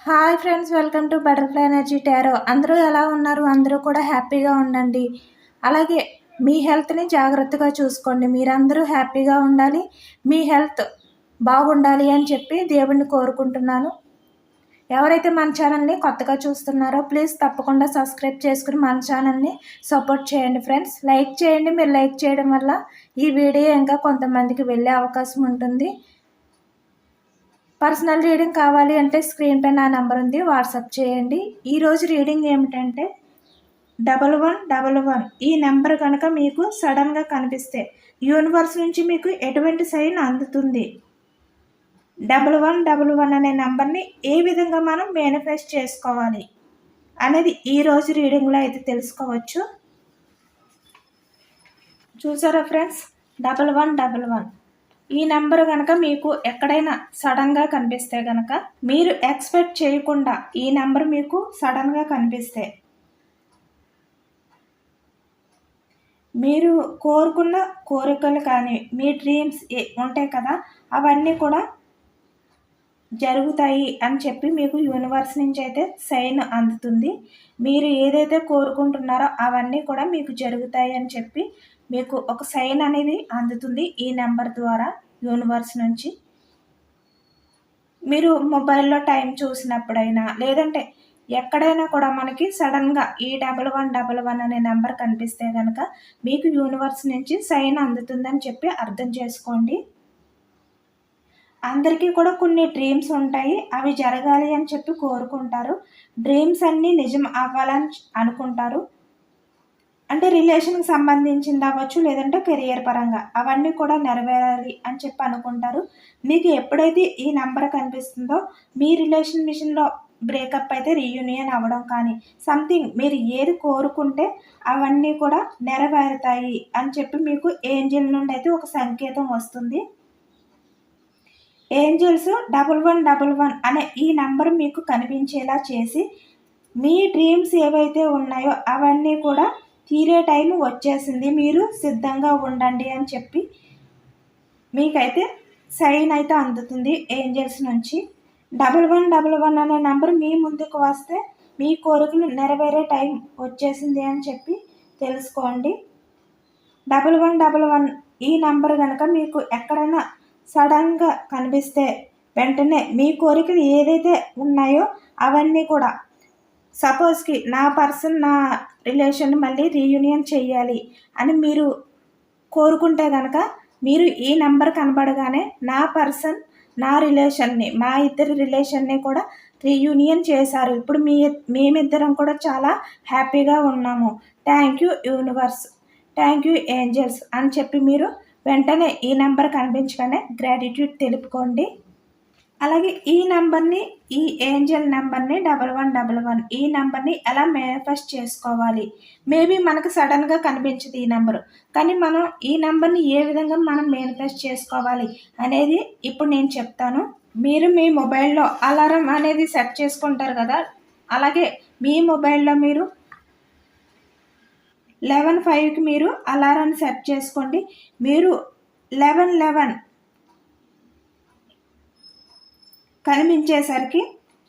Hi friends, welcome to butterfly energy tarot. అందరూ ఎలా ఉన్నారు? అందరూ కూడా హ్యాపీగా ఉండండి. అలాగే మీ హెల్త్ని జాగ్రత్తగా చూసుకోండి. మీరందరూ హ్యాపీగా ఉండాలి, మీ హెల్త్ బాగుండాలి అని చెప్పి దేవుణ్ణి కోరుకుంటున్నాను. ఎవరైతే మన ఛానల్ని కొత్తగా చూస్తున్నారో ప్లీజ్ తప్పకుండా సబ్స్క్రైబ్ చేసుకుని మన ఛానల్ని సపోర్ట్ చేయండి ఫ్రెండ్స్. లైక్ చేయండి. మీరు లైక్ చేయడం వల్ల ఈ వీడియో ఇంకా కొంతమందికి వెళ్ళే అవకాశం ఉంటుంది. పర్సనల్ రీడింగ్ కావాలి అంటే స్క్రీన్ పై నా నెంబర్ ఉంది, వాట్సాప్ చేయండి. ఈరోజు రీడింగ్ ఏమిటంటే 1111 ఈ నెంబర్ కనుక మీకు సడన్గా కనిపిస్తే యూనివర్స్ నుంచి మీకు ఎటువంటి సైన్ అందుతుంది? 1111 అనే నెంబర్ని ఏ విధంగా మనం మేనిఫెస్ట్ చేసుకోవాలి అనేది ఈరోజు రీడింగ్లో అయితే తెలుసుకోవచ్చు. చూసారా ఫ్రెండ్స్, 1111 ఈ నెంబర్ కనుక మీకు ఎక్కడైనా సడన్గా కనిపిస్తే కనుక, మీరు ఎక్స్పెక్ట్ చేయకుండా ఈ నెంబర్ మీకు సడన్గా కనిపిస్తే, మీరు కోరుకున్న కోరికలు కానీ మీ డ్రీమ్స్ ఉంటాయి కదా, అవన్నీ కూడా జరుగుతాయి అని చెప్పి మీకు యూనివర్స్ నుంచి అయితే సైన్ అందుతుంది. మీరు ఏదైతే కోరుకుంటున్నారో అవన్నీ కూడా మీకు జరుగుతాయి అని చెప్పి మీకు ఒక సైన్ అనేది అందుతుంది ఈ నెంబర్ ద్వారా యూనివర్స్ నుంచి. మీరు మొబైల్లో టైం చూసినప్పుడైనా లేదంటే ఎక్కడైనా కూడా మనకి సడన్గా ఈ 1111 అనే నెంబర్ కనిపిస్తే కనుక మీకు యూనివర్స్ నుంచి సైన్ అందుతుందని చెప్పి అర్థం చేసుకోండి. అందరికీ కూడా కొన్ని డ్రీమ్స్ ఉంటాయి, అవి జరగాలి అని చెప్పి కోరుకుంటారు. డ్రీమ్స్ అన్నీ నిజం అవ్వాలని అనుకుంటారు. అంటే రిలేషన్కి సంబంధించింది అవ్వచ్చు, లేదంటే కెరియర్ పరంగా అవన్నీ కూడా నెరవేరాలి అని చెప్పి అనుకుంటారు. మీకు ఎప్పుడైతే ఈ నెంబర్ కనిపిస్తుందో మీ రిలేషన్ విషయంలో బ్రేకప్ అయితే రీయూనియన్ అవ్వడం కానీ సంథింగ్ మీరు ఏది కోరుకుంటే అవన్నీ కూడా నెరవేరుతాయి అని చెప్పి మీకు ఏంజెల్ నుండి అయితే ఒక సంకేతం వస్తుంది. ఏంజెల్స్ 1111 అనే ఈ నెంబర్ మీకు కనిపించేలా చేసి మీ డ్రీమ్స్ ఏవైతే ఉన్నాయో అవన్నీ కూడా తీరే టైం వచ్చేసింది, మీరు సిద్ధంగా ఉండండి అని చెప్పి మీకైతే సైన్ అయితే అందుతుంది ఏంజెల్స్ నుంచి. 1111 అనే నెంబర్ మీ ముందుకు వస్తే మీ కోరికలు నెరవేరే టైం వచ్చేసింది అని చెప్పి తెలుసుకోండి. 1111 ఈ నెంబర్ కనుక మీకు ఎక్కడైనా సడన్గా కనిపిస్తే వెంటనే మీ కోరికలు ఏదైతే ఉన్నాయో అవన్నీ కూడా, సపోజ్కి నా పర్సన్ నా రిలేషన్ మళ్ళీ రీయూనియన్ చేయాలి అని మీరు కోరుకుంటే కనుక మీరు ఈ నెంబర్ కనబడగానే నా పర్సన్ నా రిలేషన్ని, మా ఇద్దరి రిలేషన్ని కూడా రీయూనియన్ చేశారు, ఇప్పుడు మేమిద్దరం కూడా చాలా హ్యాపీగా ఉన్నాము, thank you universe, thank you angels అని చెప్పి మీరు వెంటనే ఈ నెంబర్ కనిపించగానే గ్రాటిట్యూడ్ తెలుపుకోండి. అలాగే ఈ నెంబర్ని, ఈ ఏంజల్ నెంబర్ని 1111 ఈ నెంబర్ని ఎలా మేనిఫెస్ట్ చేసుకోవాలి? మేబీ మనకు సడన్గా కనిపించదు ఈ నెంబరు, కానీ మనం ఈ నెంబర్ని ఏ విధంగా మనం మేనిఫెస్ట్ చేసుకోవాలి అనేది ఇప్పుడు నేను చెప్తాను. మీరు మీ మొబైల్లో అలారం అనేది సెట్ చేసుకుంటారు కదా, అలాగే మీ మొబైల్లో మీరు 11:05కి మీరు అలారం సెట్ చేసుకోండి. మీరు 11:11 కనిపించేసరికి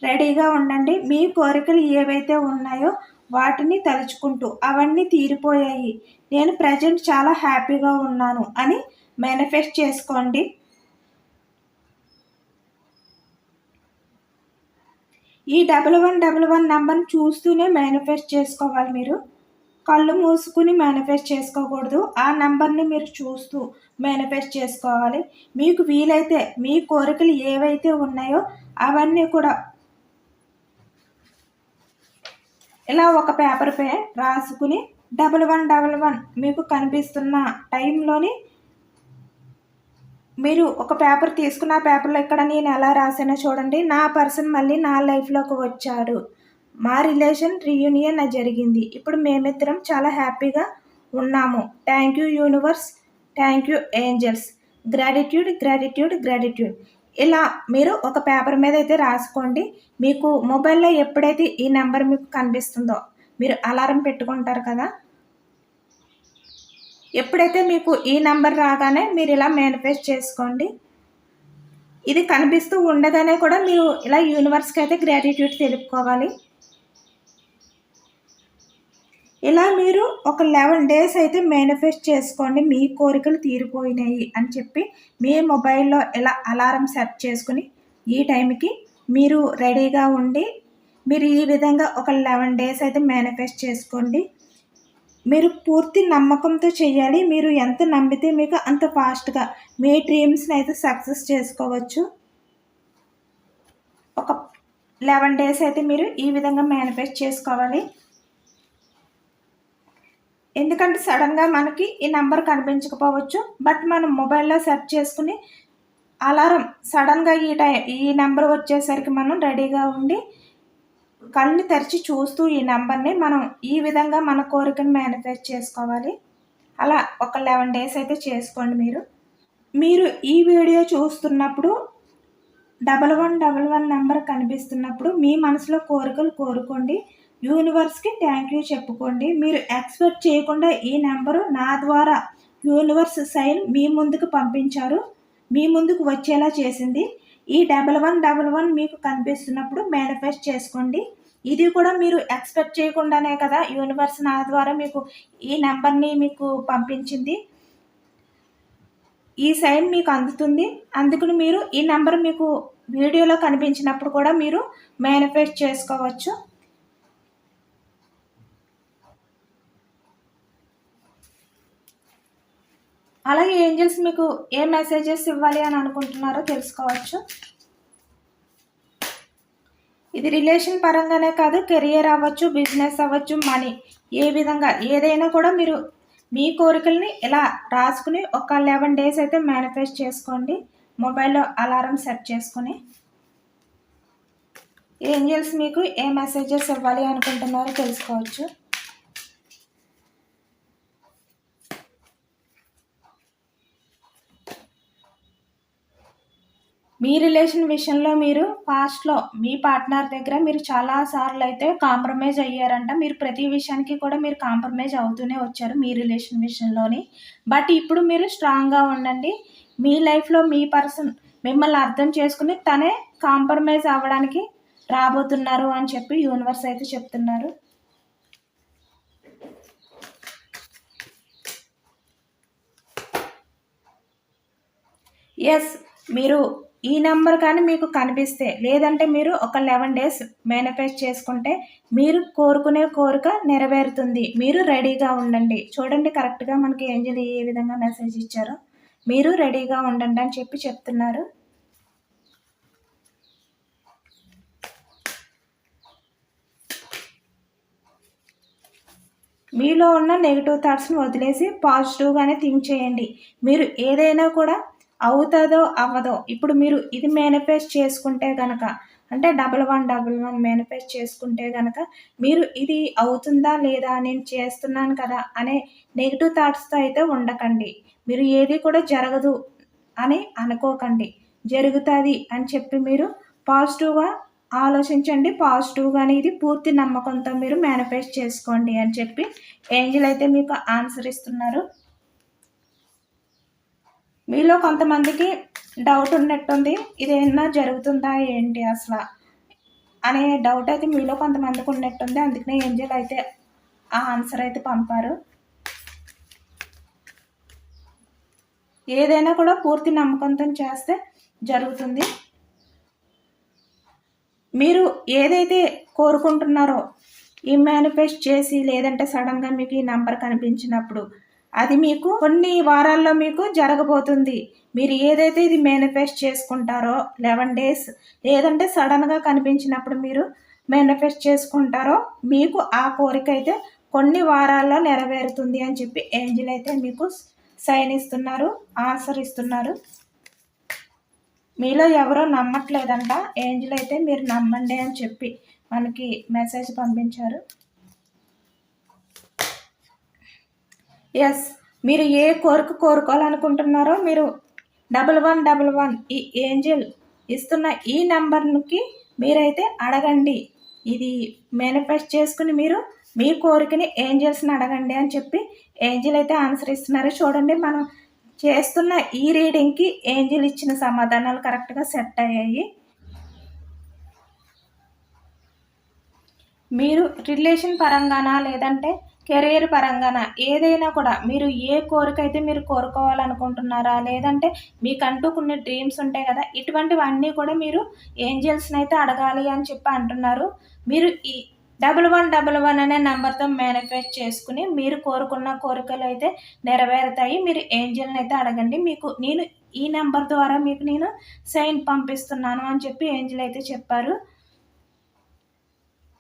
రెడీగా ఉండండి. మీ కోరికలు ఏవైతే ఉన్నాయో వాటిని తలుచుకుంటూ అవన్నీ తీరిపోయాయి, నేను ప్రజెంట్ చాలా హ్యాపీగా ఉన్నాను అని మేనిఫెస్ట్ చేసుకోండి. ఈ 1111 నెంబర్ని చూస్తూనే మేనిఫెస్ట్ చేసుకోవాలి. మీరు కళ్ళు మూసుకుని మేనిఫెస్ట్ చేసుకోకూడదు, ఆ నెంబర్ని మీరు చూస్తూ మేనిఫెస్ట్ చేసుకోవాలి. మీకు వీలైతే మీ కోరికలు ఏవైతే ఉన్నాయో అవన్నీ కూడా ఇలా ఒక పేపర్పై రాసుకుని 1111 మీకు కనిపిస్తున్న టైంలోని మీరు ఒక పేపర్ తీసుకున్న పేపర్లో ఇక్కడ నేను ఎలా రాసానో చూడండి. నా పర్సన్ మళ్ళీ నా లైఫ్లోకి వచ్చాడు, మా రిలేషన్ రీయూనియన్ జరిగింది, ఇప్పుడు మేమిద్దరం చాలా హ్యాపీగా ఉన్నాము, thank you universe, thank you angels, gratitude gratitude gratitude. ఇలా మీరు ఒక పేపర్ మీద అయితే రాసుకోండి. మీకు మొబైల్లో ఎప్పుడైతే ఈ నెంబర్ మీకు కనిపిస్తుందో, మీరు అలారం పెట్టుకుంటారు కదా, ఎప్పుడైతే మీకు ఈ నెంబర్ రాగానే మీరు ఇలా మేనిఫెస్ట్ చేసుకోండి. ఇది కనిపిస్తూ ఉండగానే కూడా మీరు ఇలా యూనివర్స్కి అయితే గ్రాటిట్యూడ్ తెలుపుకోవాలి. ఇలా మీరు ఒక 11 డేస్ అయితే మేనిఫెస్ట్ చేసుకోండి. మీ కోరికలు తీరిపోయినాయి అని చెప్పి మీ మొబైల్లో ఇలా అలారం సెట్ చేసుకుని ఈ టైంకి మీరు రెడీగా ఉండి మీరు ఈ విధంగా ఒక 11 డేస్ అయితే మేనిఫెస్ట్ చేసుకోండి. మీరు పూర్తి నమ్మకంతో చేయాలి. మీరు ఎంత నమ్మితే మీకు అంత ఫాస్ట్గా మీ డ్రీమ్స్ని అయితే సక్సెస్ చేసుకోవచ్చు. ఒక 11 డేస్ అయితే మీరు ఈ విధంగా మేనిఫెస్ట్ చేసుకోవాలి. ఎందుకంటే సడన్గా మనకి ఈ నెంబర్ కనిపించకపోవచ్చు. బట్ మనం మొబైల్లో సెర్చ్ చేసుకుని అలారం సడన్గా ఈ నెంబర్ వచ్చేసరికి మనం రెడీగా ఉండి కళ్ళు తెరిచి చూస్తూ ఈ నెంబర్ని మనం ఈ విధంగా మన కోరికను మేనిఫెస్ట్ చేసుకోవాలి. అలా ఒక 11 డేస్ అయితే చేసుకోండి. మీరు ఈ వీడియో చూస్తున్నప్పుడు 1111 నెంబర్ కనిపిస్తున్నప్పుడు మీ మనసులో కోరికలు కోరుకోండి. యూనివర్స్కి థ్యాంక్ యూ చెప్పుకోండి. మీరు ఎక్స్పెక్ట్ చేయకుండా ఈ నెంబరు నా ద్వారా యూనివర్స్ సైన్ మీ ముందుకు పంపించారు, మీ ముందుకు వచ్చేలా చేసింది. ఈ 1111 మీకు కనిపిస్తున్నప్పుడు మేనిఫెస్ట్ చేసుకోండి. ఇది కూడా మీరు ఎక్స్పెక్ట్ చేయకుండానే కదా యూనివర్స్ నా ద్వారా మీకు ఈ నెంబర్ని మీకు పంపించింది. ఈ సైన్ మీకు అందుతుంది. అందుకని మీరు ఈ నెంబర్ మీకు వీడియోలో కనిపించినప్పుడు కూడా మీరు మేనిఫెస్ట్ చేసుకోవచ్చు. అలాగే ఏంజల్స్ మీకు ఏ మెసేజెస్ ఇవ్వాలి అని అనుకుంటున్నారో తెలుసుకోవచ్చు. ఇది రిలేషన్ పరంగానే కాదు, కెరియర్ అవ్వచ్చు, బిజినెస్ అవ్వచ్చు, మనీ, ఏ విధంగా ఏదైనా కూడా మీరు మీ కోరికల్ని ఇలా రాసుకుని ఒక 11 డేస్ అయితే మేనిఫెస్ట్ చేసుకోండి. మొబైల్లో అలారం సెట్ చేసుకుని. ఏంజల్స్ మీకు ఏ మెసేజెస్ ఇవ్వాలి అనుకుంటున్నారో తెలుసుకోవచ్చు. మీ రిలేషన్ విషయంలో మీరు పాస్ట్లో మీ పార్ట్నర్ దగ్గర మీరు చాలాసార్లు అయితే కాంప్రమైజ్ అయ్యారంట. మీరు ప్రతి విషయానికి కూడా మీరు కాంప్రమైజ్ అవుతూనే వచ్చారు మీ రిలేషన్ విషయంలోని. బట్ ఇప్పుడు మీరు స్ట్రాంగ్గా ఉండండి. మీ లైఫ్లో మీ పర్సన్ మిమ్మల్ని అర్థం చేసుకుని తనే కాంప్రమైజ్ అవ్వడానికి రాబోతున్నారు అని చెప్పి యూనివర్స్ అయితే చెప్తున్నారు. ఎస్, మీరు ఈ నెంబర్ కానీ మీకు కనిపిస్తే, లేదంటే మీరు ఒక 11 డేస్ మేనిఫెస్ట్ చేసుకుంటే మీరు కోరుకునే కోరిక నెరవేరుతుంది. మీరు రెడీగా ఉండండి. చూడండి కరెక్ట్గా మనకి ఏంజల్ ఏ విధంగా మెసేజ్ ఇచ్చారో. మీరు రెడీగా ఉండండి అని చెప్పి చెప్తున్నారు. మీలో ఉన్న నెగిటివ్ థాట్స్ని వదిలేసి పాజిటివ్గానే థింక్ చేయండి. మీరు ఏదైనా కూడా అవుతుందో అవ్వదో, ఇప్పుడు మీరు ఇది మేనిఫెస్ట్ చేసుకుంటే కనుక, అంటే 1111 మేనిఫెస్ట్ చేసుకుంటే కనుక మీరు ఇది అవుతుందా లేదా, నేను చేస్తున్నాను కదా అనే నెగిటివ్ థాట్స్తో అయితే ఉండకండి. మీరు ఏది కూడా జరగదు అని అనుకోకండి. జరుగుతుంది అని చెప్పి మీరు పాజిటివ్గా ఆలోచించండి. పాజిటివ్గానే ఇది పూర్తి నమ్మకంతో మీరు మేనిఫెస్ట్ చేసుకోండి అని చెప్పి ఏంజల్ అయితే మీకు ఆన్సర్ ఇస్తున్నారు. మీలో కొంతమందికి డౌట్ ఉన్నట్టుంది, ఇదేమన్నా జరుగుతుందా ఏంటి అసలు అనే డౌట్ అయితే మీలో కొంతమందికి ఉన్నట్టుంది. అందుకనే ఏంజల్ అయితే ఆ ఆన్సర్ అయితే పంపారు. ఏదైనా కూడా పూర్తి నమ్మకంతో చేస్తే జరుగుతుంది. మీరు ఏదైతే కోరుకుంటున్నారో ఈ మేనిఫెస్ట్ చేసి, లేదంటే సడన్గా మీకు ఈ నంబర్ కనిపించినప్పుడు అది మీకు కొన్ని వారాల్లో మీకు జరగబోతుంది. మీరు ఏదైతే ఇది మేనిఫెస్ట్ చేసుకుంటారో 11 డేస్, లేదంటే సడన్గా కనిపించినప్పుడు మీరు మేనిఫెస్ట్ చేసుకుంటారో మీకు ఆ కోరిక అయితే కొన్ని వారాల్లో నెరవేరుతుంది అని చెప్పి ఏంజల్ అయితే మీకు సైన్ ఇస్తున్నారు, ఆన్సర్ ఇస్తున్నారు. మీలో ఎవరో నమ్మట్లేదంట, ఏంజల్ అయితే మీరు నమ్మండి అని చెప్పి మనకి మెసేజ్ పంపించారు. ఎస్, మీరు ఏ కోరిక కోరుకోవాలనుకుంటున్నారో మీరు 1111 ఈ ఏంజల్ ఇస్తున్న ఈ నెంబర్కి మీరైతే అడగండి. ఇది మేనిఫెస్ట్ చేసుకుని మీరు మీ కోరికని ఏంజల్స్ని అడగండి అని చెప్పి ఏంజల్ అయితే ఆన్సర్ ఇస్తున్నారు. చూడండి, మనం చేస్తున్న ఈ రీడింగ్‌కి ఏంజెల్ ఇచ్చిన సమాధానాలు కరెక్ట్‌గా సెట్ అయ్యాయి. మీరు రిలేషన్ పరంగానా లేదంటే కెరియర్ పరంగానా ఏదైనా కూడా మీరు ఏ కోరికైతే మీరు కోరుకోవాలనుకుంటున్నారా? లేదంటే మీకంటూ కొన్ని డ్రీమ్స్ ఉంటాయి గదా! ఇటువంటివన్నీ కూడా మీరు ఏంజెల్స్‌నైతే అడగాలి అని చెప్పి అంటున్నారు. మీరు ఈ 1111 అనే నంబర్‌తో మేనిఫెస్ట్ చేసుకొని మీరు కోరుకున్న కోరికలైతే నెరవేరుతాయి. మీరు ఏంజెల్‌నైతే అడగండి. మీకు నేను ఈ నంబర్ ద్వారా మీకు నేను సైన్ పంపిస్తున్నాను అని చెప్పి ఏంజెల్ అయితే చెప్పారు.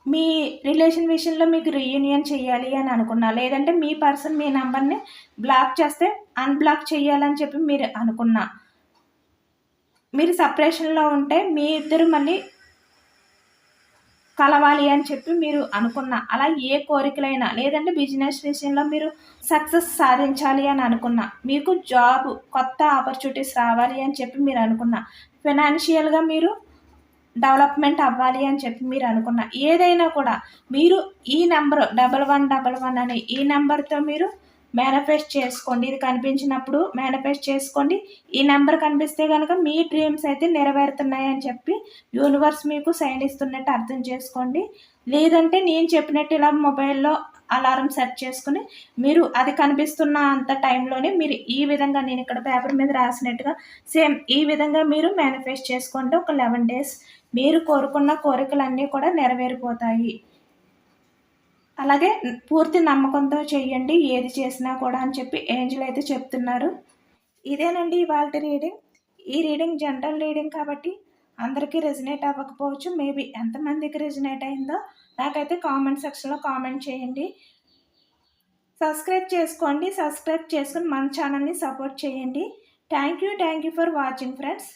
మీ రిలేషన్ విషయంలో మీకు రీయూనియన్ చేయాలి అని అనుకున్నా, లేదంటే మీ పర్సన్ మీ నంబర్‌ని బ్లాక్ చేస్తే అన్‌బ్లాక్ చేయాలని చెప్పి మీరు అనుకున్నా, మీరు సెపరేషన్‌లో ఉంటే మీ ఇద్దరు మళ్ళీ కలవాలి అని చెప్పి మీరు అనుకున్నా, అలా ఏ కోరికలైనా లేదంటే బిజినెస్ విషయంలో మీరు సక్సెస్ సాధించాలి అని అనుకున్నా, మీకు జాబ్ కొత్త ఆపర్చునిటీస్ రావాలి అని చెప్పి మీరు అనుకున్నా, ఫైనాన్షియల్‌గా మీరు డెవలప్‌మెంట్ అవ్వాలి అని చెప్పి మీరు అనుకున్న ఏదైనా కూడా మీరు ఈ నంబరు 1111 అనే ఈ నంబర్‌తో మీరు మేనిఫెస్ట్ చేసుకోండి. ఇది కనిపించినప్పుడు మేనిఫెస్ట్ చేసుకోండి. ఈ నంబర్ కనిపిస్తే గనక మీ డ్రీమ్స్ అయితే నెరవేరుతున్నాయని చెప్పి యూనివర్స్ మీకు సైన్ ఇస్తున్నట్టు అర్థం చేసుకోండి. లేదంటే నేను చెప్పినట్టు ఇలా మొబైల్‌లో అలారం సెట్ చేసుకొని మీరు అది కనిపిస్తున్న అంత టైంలోనే మీరు ఈ విధంగా నేను ఇక్కడ పేపర్ మీద రాసినట్టుగా సేమ్ ఈ విధంగా మీరు మేనిఫెస్ట్ చేసుకోండి. ఒక 11 డేస్ మీరు కోరుకున్న కోరికలన్నీ కూడా నెరవేరిపోతాయి. అలాగే పూర్తి నమ్మకంతో చేయండి ఏది చేసినా కూడా అని చెప్పి ఏంజెల్ అయితే చెప్తున్నారు. ఇదేనండి ఇవాల్టి రీడింగ్. ఈ రీడింగ్ జనరల్ రీడింగ్ కాబట్టి అందరికీ రెజొనేట్ అవ్వకపోవచ్చు. మేబీ ఎంతమందికి రెజొనేట్ అయిందో నాకైతే కామెంట్ సెక్షన్‌లో కామెంట్ చేయండి. సబ్స్క్రైబ్ చేసుకొని మన ఛానల్‌ని సపోర్ట్ చేయండి. Thank you for watching friends.